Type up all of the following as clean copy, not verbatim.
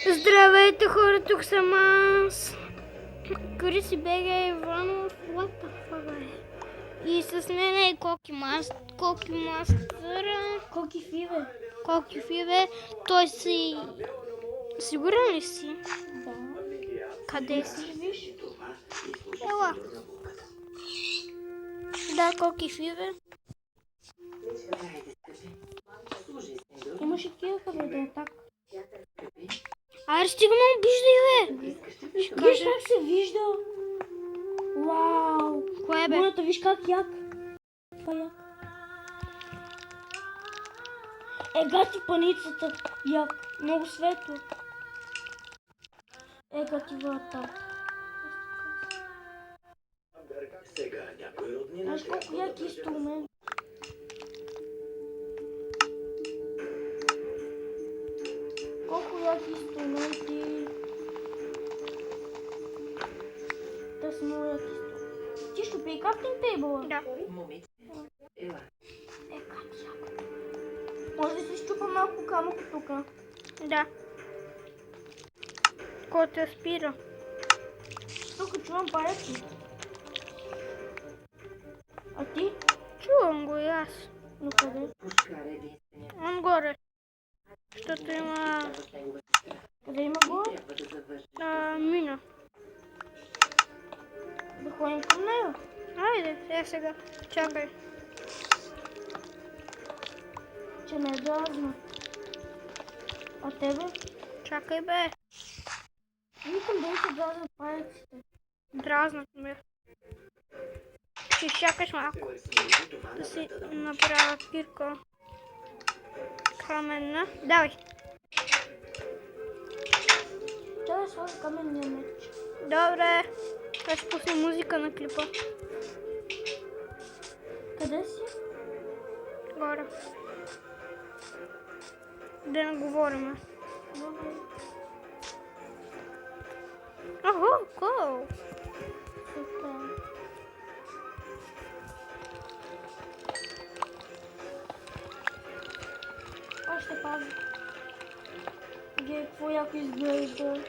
Здравейте хора, тук съм аз. Криси БГ Иванов, what the fuck, бе? И с мен е Коки Мастъра. Коки Фиве. Той си... Сигурен ли си? Да. Къде си? Виж. Ела. Да, Коки Фиве. Имаше такива да е така. Аре, стигна, обиждай, бе. Ще Виж кажа. как се вижда. Вау. Кое, бе? Моята, виж как як. Това як. Гати паницата. Як. Много светло. Гати врата. Знаеш колко як инструмент? Колко яки инструменти. Те са много яки инструменти. Ти ще пей кафтинг тейбъла? Да. Как яко. Може да се щупа малко камък тук. Да. Кой те спира? Тук чувам парето. А ти? Чувам го и аз. Но къде? Он горе. Защото има... Къде има го? Мина. Да ходим към нея. Айде, сега. Чакай. Че не е дразна. А тебе? Чакай, бе. Викам да се дразнат пареците. Дразнат ме. Ще чакаш малко. Да си направя пирка. Каменна. Давай. Чай да сложа каменния меч. Добре. Аз ще пусна музика на клипа. Къде си? Горе. Да не говорим. Добре. Охо, кол. Супер. Още пази. Гей, какво яко изглежда.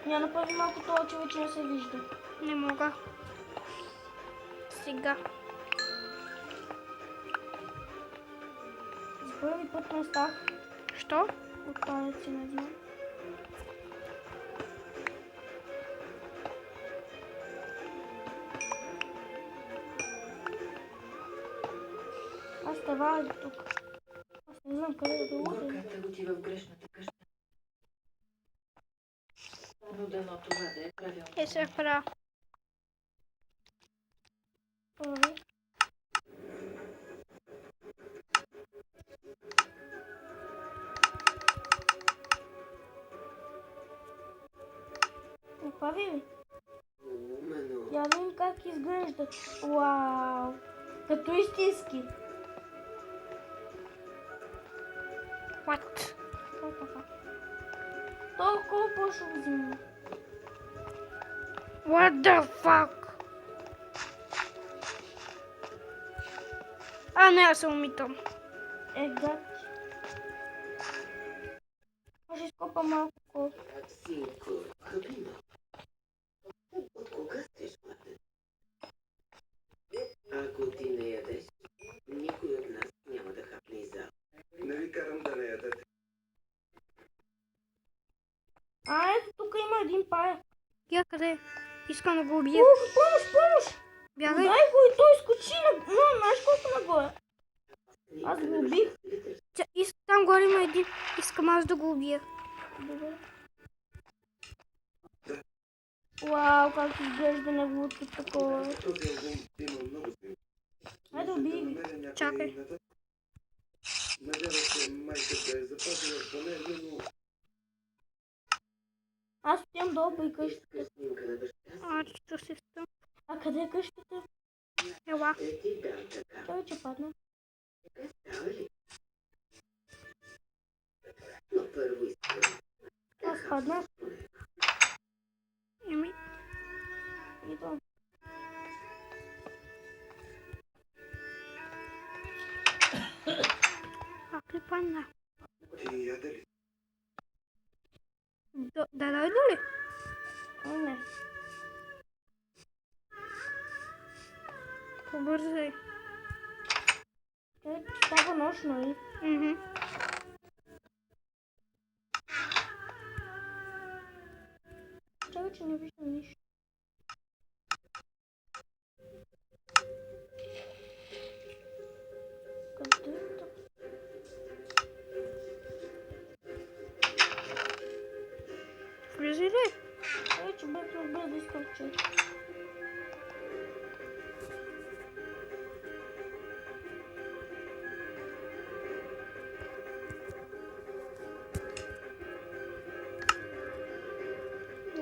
Я направи малко това, че вече не се вижда. Не мога. Сега. За първи път не стах Що? отпадъци, не знам. Аз става до тук. Аз не знам къде да го отида. Горката отива в грешната къща. Но дано това да е правилно. Е, се правя. Първи. Направи ли? Я да видим как изглеждат. Вау! Като истински. What? Толкова по-шумно. What the fuck? Не, аз се умитам. Гати. Може изкопа малко кол. Синко, кабина. От кога сте гладен? Ако ти не ядеш, никой от нас няма да хапне и зал. Не ви карам да не ядете. Ето тук има един пая. Я къде? Искам да го убия. Помощ! Бягай. Дай го и той скочи на... знаеш колко нагоре? Аз го убих. Там горе има един. Искам аз да го убия. Добре. Вау, как изглежда неговото такова. Този албум има много снимки. Айде убий ги. Чакай. Надява се майка да е запазила поне, но Аз отивам долу при къщата. Снимка на баща Чето си стъм. А къде е къщата? Ела. си, ти дам така. Той вече падна. Става ли? Но първо искам. Аз паднах. Еми, Идвам. как ли падна? ти яде ли? уж, нали? Мгм. Чакай, че не виждам нищо. Къде е то? Влизай ли? Че бекнах без да изкоча.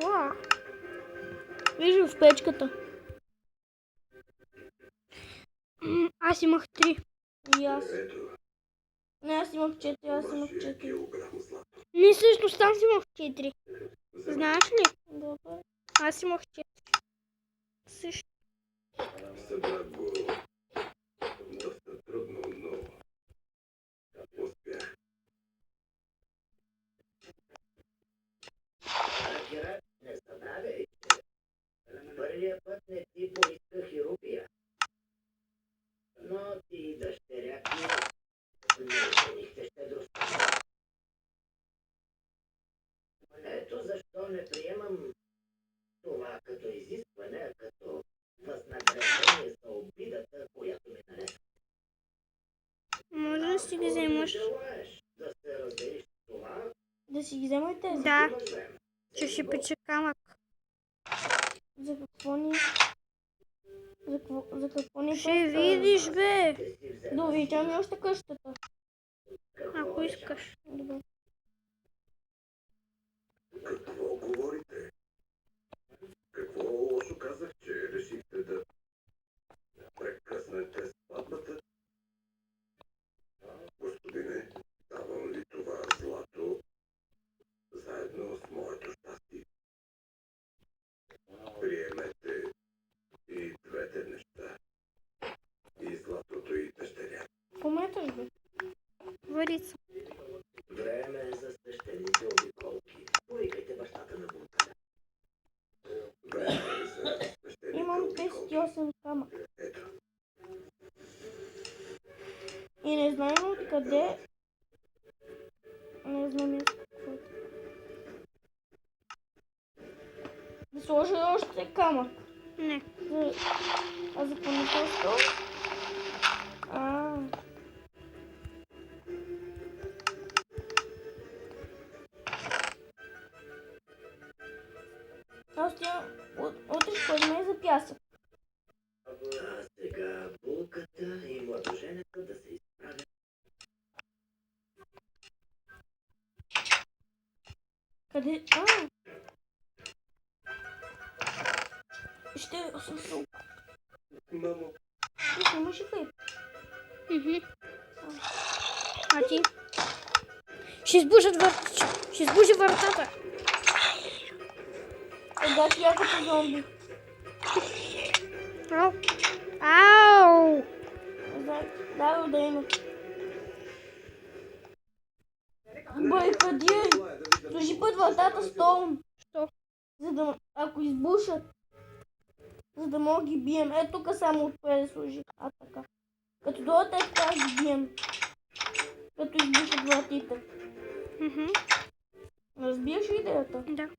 Уау. Виждам в печката. Аз имах 3. И аз. Ето, Не, аз имах 4, аз имах вашия 4. килограм злато. Не, всъщност там си имах 4. Вземете. Знаеш ли? Добре. Аз имах 4. Също. Събрах го доста трудно, но успях. Акира, не забравяй, че първия път не ти поисках и рупия. Но ти и дъщеря ти не оценихте щедростта. Ето защо не приемам това като изискване, а като възнаграждение за обидата, която ми нанесе. Може да си ги Ако не вземаш. желаеш да се разделиш с това, Да си ги взема и тези. Да. имаш време. Че ще пече камък. За какво ни... За какво ни Ще видиш, бе. Ще си взема Да увеличаваме още къщата. какво Ако решаваш. искаш. Добре. Какво говорите? Какво лошо казах, че решихте да прекъснете сватбата? Господине, давам ви това злато заедно с моето щастие. Приемете и двете неща. И златото, и дъщеря. Пометаш, бе. Варица. Време е за свещените обиколки. Повикайте бащата на бунтаря. Време е за свещените Имам обиколки. 38 камък. Ето. И не знаем откъде. Не знам какво е. Да сложа още камък. Не. А за какво не просто? Аз отивам утре според мен за пясък. А сега булката и младоженеца да се изправят. Къде? Ще съм. Мамо, Ти снимаш ли хлеб? Мгм. А ти? Ще избушат Ще избуши вратата. Когато я като зомби. Ау. Ау. Да, да има. Бой, къде е? Служи под вратата стол. Що? За да, ако избушат, за да мога ги бием. Ето тук само отпре да служи. Така. Като дойдат е така ги бием. Като избушат вратите. Мгм. Разбираш ли идеята? Да.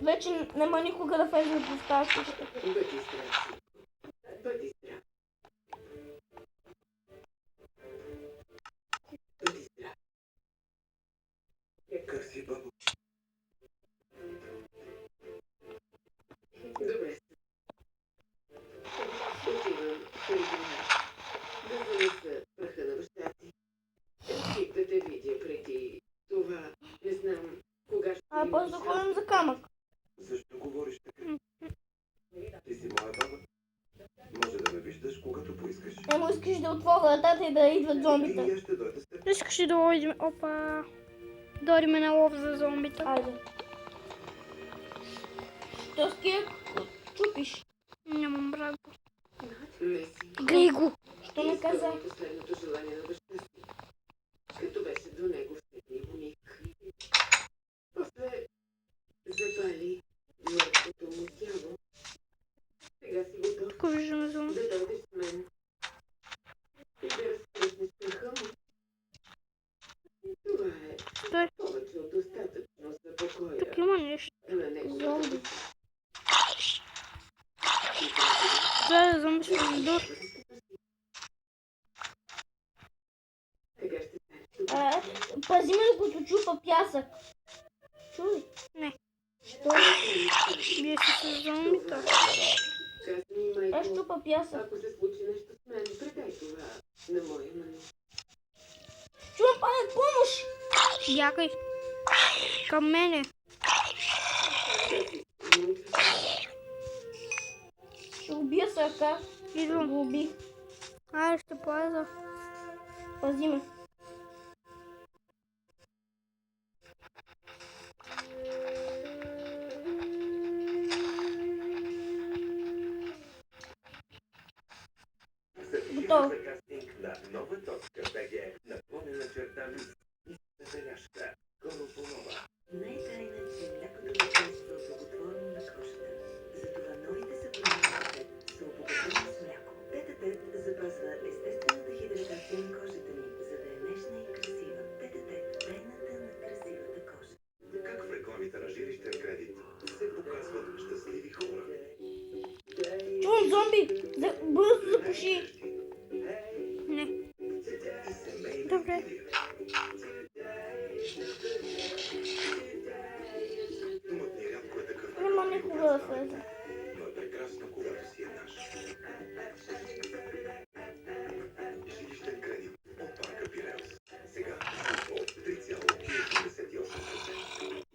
Вече няма никога да влезе в тази къща. Бъди здрав. Бъди здрав. Бъди здрав. как си, бабо? Добре сте. Отивам при града. Да занеса праха на баща ти. Исках да те видя преди това. Не знам кога ще А после да ходим за камък. Защо говориш така? Ти си моя баба. Може да ме виждаш, когато поискаш. Емо искаш да отворя вратата и да идват зомбите. И аз ще дойда с теб. Искаш ли да дойдем? Опа. Дойдем на лов за зомбита. Айде. Що с кия чупиш? Нямам брат. Меси. Грей го. Що не каза? Изпълни последното желание на баща си. Като беше до него в светния му миг. тук има нещо. Зомби. Да, зомби ще дойдат. Пази ме, докато чупа пясък. Чуй. Не. Що? Вие си с зомбита. Аз чупа пясък. Ако се случи нещо с мен, предай това на моя мъж. Чувам палек, помощ! Якай. Към мене. Ще убия с ръка. Идвам. Го убих. Айде, ще пазя. Пази ме. Готово. Кастинг на нова точка БГ, наклонена черта забележка. Конопонова. Най-тайна е, че млякото действа благотворно на кожата. Затова новите съвременни са обогатени с мляко. Тет-а-тет запазва естествената хидратация на кожата ни, за да е нежна и красива. Тет-а-тет, тайната на красивата кожа. Как в рекламите на жилищен кредит се показват щастливи хора? Чувам зомби. Бързо запуши. Не. Семейни Добре. идеи. Думът ни рядко е такъв. Няма никога да слезе. Но е прекрасно, когато си е наш. Жилищен кредит от банка Пиреус. Сега от 3,88%.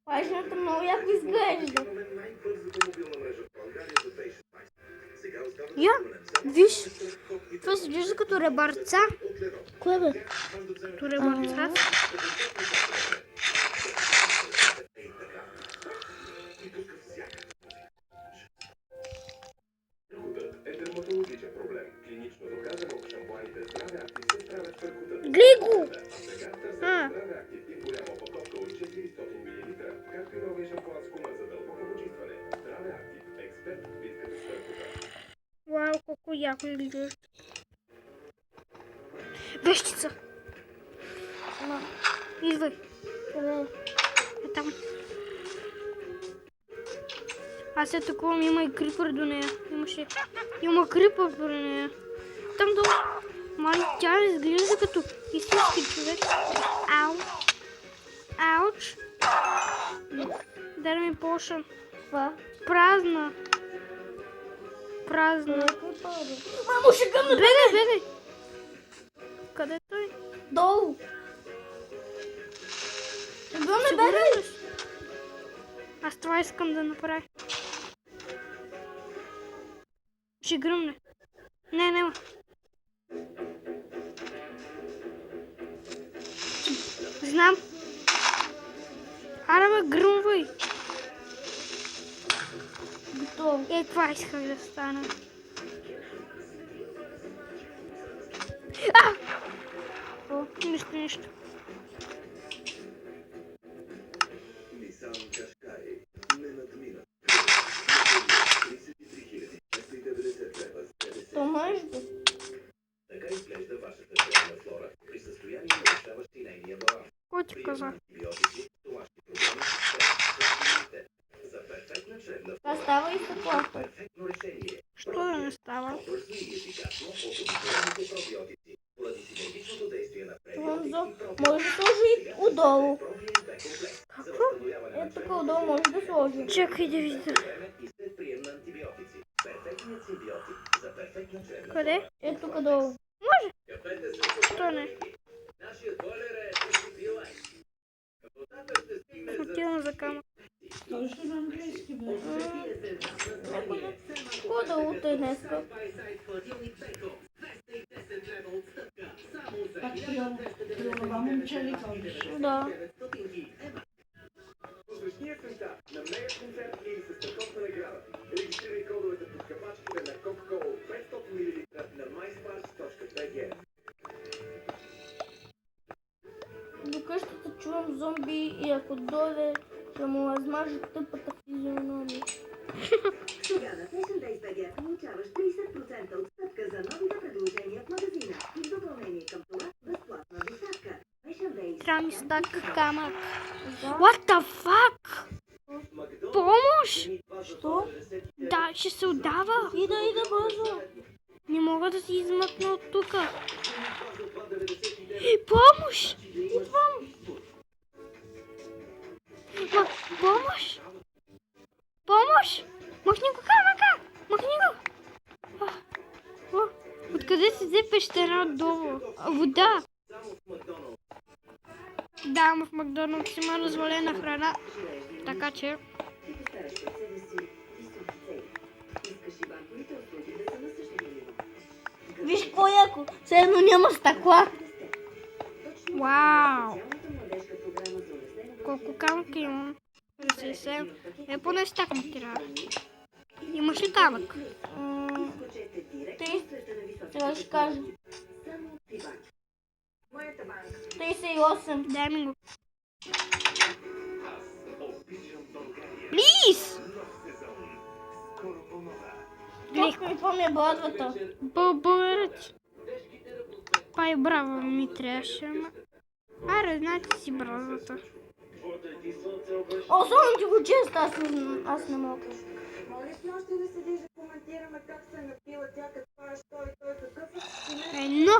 Пажната много яко изглежда. Имаме най-бързата мобилна мрежа в България за 2016. Сега остава да Я, споменем само виж. страхотни Това се вижда като ребърца. от Лено. Кое бе? Като ребърца. Перкутът е дерматологичен проблем. Клинично доказано, шампуаните Здраве Актив се справят с перкута. Глей го! А сега търсят А. Здраве Актив и голяма опаковка от 400 мл, както и новия шампуан с кума за дълбоко почистване. Здраве Актив, експерт в битката с перкута. Вау, колко яко изглежда. Вещица. Идвай. Къде? Е там. Аз се атакувам, има и крипър до нея. Има крипър до нея. Там долу. Мали, тя изглежда като истински човек. Ау. Ауч. Дай ми пошън. Това. Празна. Празна. Мамо, ще гъмна. Бегай, бегай. Къде е той? Долу. Ще гъмна, Сигурен бегай. ли си? Аз това искам да направя. Ще гръмне. Не, няма. Знам. Аре бе, гръмвай. Готово. Е, това исках да стана. А! О, нищо. Нисан Кашкай не надмина. 33 290 лева с 50. То между. Така изглежда вашата здравна флора при състояние нарушаващи нейния баланс. Кой ти каза? Антибиотици, стомашни проблеми, стрес, за перфектна чревна Това става и се плаща. перфектно решение. Що да не става? По-бързо и ефикасно от обикновените пробиотици. Поради синергичното действие на Чувам пребиотици зом. и пробиотици. Може да сложи и отдолу. Пробиен Б-комплект за възстановяване на Е, тук отдолу може да сложи. Чакай да видя. време и след прием на антибиотици. Перфектният симбиотик за перфектна чревна Къде? флора. Е, тук долу. Кафете се Що не? Нашият бойлер е SCP Light. Водата ще стигне за Отивам за камък. Точно на английски, бе. Какво долу те днеска? Пак при онова момче ли ходиш? Да. Посрещни есента на мега концерт или с страхотна награда. Регистрирай кодовете под капачките на Coca-Cola от 500 мл на mysparks.bg. До къщата чувам зомби и ако дойде, ще му размажа тъпата физиономия. Сега на Fashion Days BG получаваш 30% отстъпка за новите предложения в магазина и в допълнение към това безплатна доставка. Fashion Days трябва ми стак камък. What the fuck? Помощ! Що? Да, ще се отдава. Ида бързо. Не мога да си измъкна от тука. Помощ! Идвам! Помощ! Помощ! Махни го камъка! Махни го! Откъде се взе пещера отдолу? Вода! Да, в Макдоналдс има развалена храна. Така че... Ти поставяш пред себе си високи цели. Искаш и банковите услуги да са на същото ниво. Виж какво яко. Все едно няма стъкла. Вау! Цялата младежка програма за улеснено Колко камъка имам? 50. Поне стак ми трябва. Имаш ли камък? изкочете директно Ти- в света на високите Сега ще кажа. технологии. Само от Тиван. Моята банка. 38. Дай ми го. Обичам България. Плиз! Нов сезон. Скоро по-нова. Точно и това ми е брадвата. Българът. Пай браво ми трябваше, ама... Аре, знаете си бразата. Особено ти го чест, аз не мога. Моля с нощи да седиш да коментираме как се е напила тя, каква е, що и той какъв е. Едно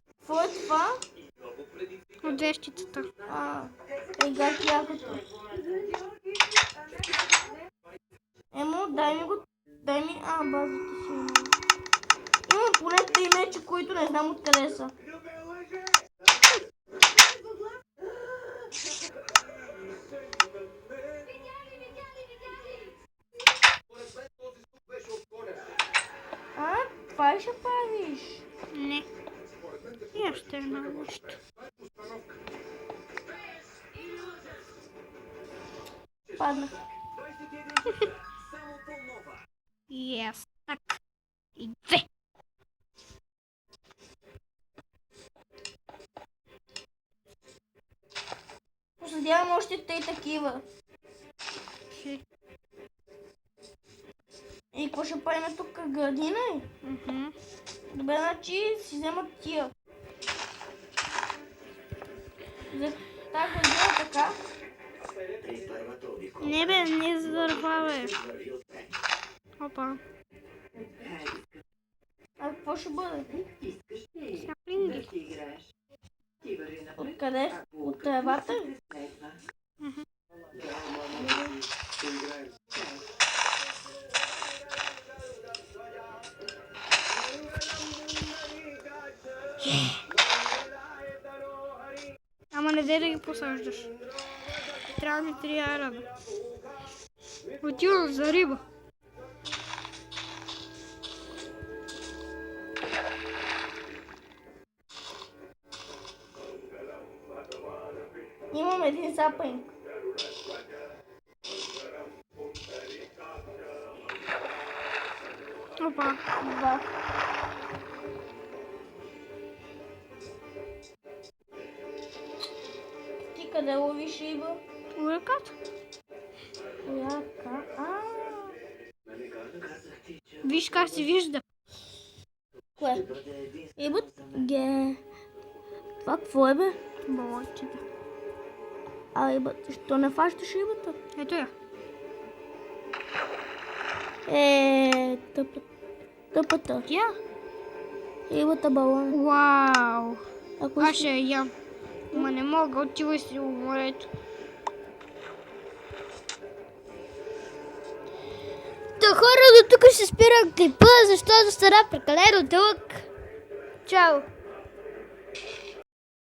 Какво е това? от вещицата. Как якото. Емо, дай ми го. Дай ми... базата си има. Имам поне 3 меча, които не знам откъде са. Това ще правиш. Не. И още едно нещо. Паднах. Yes. Так. И две. Посъдявам още 3 такива. И какво ще правим тук? Градина ли? Добре, значи си вземат тия. За тази градина така. При първата обиколка Не бе, не зарвавай. върви отпред. Опа. А какво ще бъде? Искаш ли Саплинги. да си играеш? Ти върви напред. Откъде? От тревата ли? Следва. Ама не дай да ги посаждаш. Трябва ми 3 араба. Отивам за риба. Имам един сапънк. Опа. 2. Ти къде ловиш риба? Урекат? Яка? Казах ти, че Виж как се вижда. Кое? бъде един Рибът? Това какво е бе? Болотите. Рибата. Що не фащаш рибата? Ето я. Тъпата. Тя? Рибата балон. Вау. Ако Аз ще я ям. Ма не мога, отивай си в морето. Та хора, до тук ще спирам клипа, защото стара прекалено дълъг. Чао!